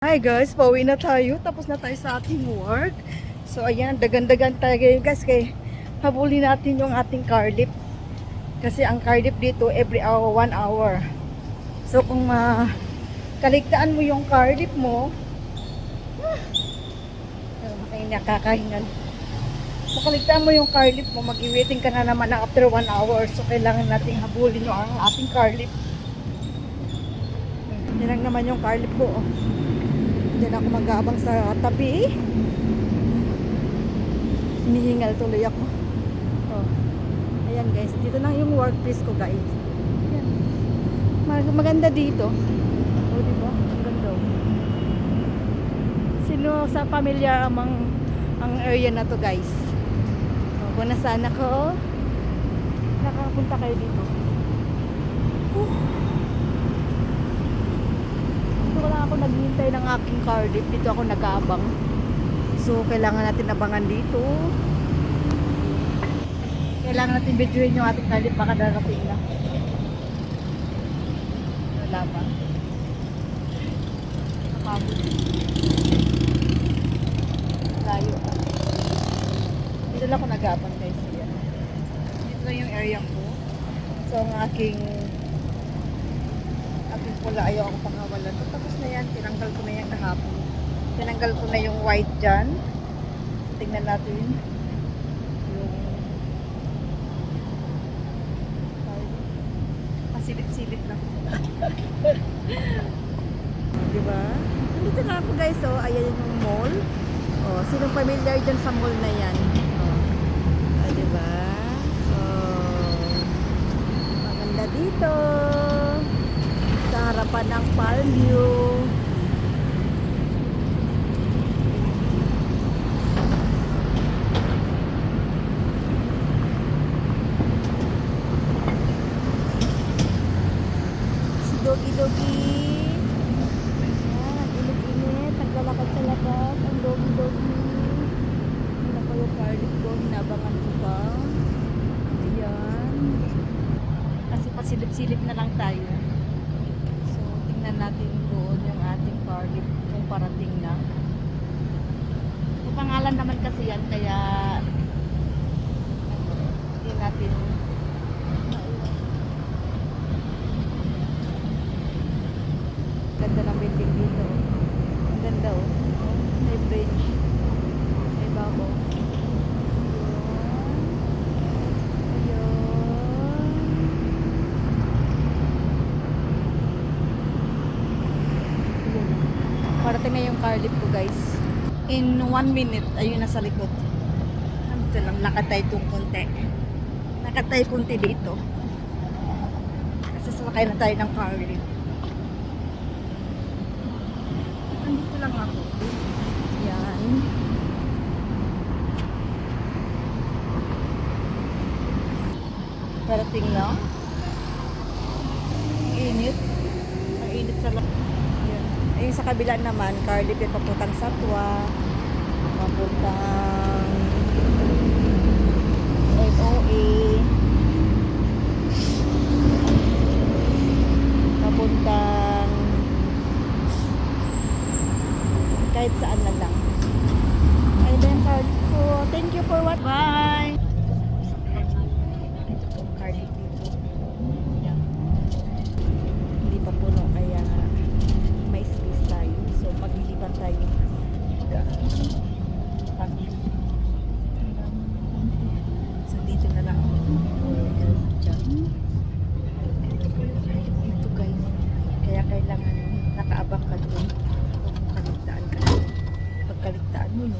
Hi guys, pauwi na tayo. Tapos na tayo sa ating work. So ayan, dagan-dagan tayo guys. Kaya habulin natin yung ating car lift. Kasi ang car lift dito every hour, 1 hour. So kung kaligtaan mo yung car lift mo, ay nakakahingan. Kung kaligtaan mo yung car lift mo, mag-waiting ka na naman after 1 hour. So kailangan nating habulin yung ating car lift. Yan lang naman yung car lift ko. Diyan ako mag-aabang sa tabi. Hinihingal tuloy ako. Oh. Ayan guys, dito lang yung workplace ko guys. Ayan. Maganda dito. Oh, di ba? Ang ganda. Sino sa pamilya ang area na to guys? Oh, kung nasaan ako, nakapunta kayo dito. Wala ako naghihintay ng aking car lift. Dito ako nag-aabang. So, kailangan natin abangan dito. Kailangan natin videoin yung ating car lift. Baka darating na. Wala pa. Napagod. Layo pa. Dito lang ako nag-aabang guys. Dito lang yung area ko. So, ang aking pula ayaw ako pangawalan. Tapos na yan, tinanggal ko na yan kahapon. Tinanggal ko na yung white dyan. Tingnan natin yung pasilip-silip lang. Diba? Dito na ako guys, oh. Ayan yung mall. Oh, sinong familiar dyan sa mall na yan? Oh. Ah, diba? Oh. Maganda dito. Sa harapan ng Palmview. Si Dogi-Dogi. Ayan, init-init. Naglalakad sa labas. Ang Dogi-Dogi. Ano ko yung car lift ko. Hinabangan ko pa. Ayan. Kasi pasilip-silip na lang tayo. Natin doon yung ating car lift kung parating na. Yung pangalan naman kasi yan kaya hindi natin ganda ng building dito. Ang ganda oh. May bridge. May babaw. Parating na yung car lift ko guys. In 1 minute, ayun na sa likod. Ito lang, lakad tayo itong konti. Lakad tayo konti dito. Kasi sasakay na tayo ng car lift. Nandito lang ako. Yan. Parating na. Ang init. Ang init sa lakad. Ayun sa kabila naman, car lift yung papuntang Satwa, papuntang MOA, papuntang kahit saan na lang. Ayun yung car lift ko. Thank you for what? Bye! Ito pong car lift dito. Hindi pa puno kaya may space tayo. So, magliliban tayo. So, dito na lang ako. Dito guys. Kaya kailangan nakaabang ka doon. Kung kaligtaan ka. Pagkaligtaan mo, no?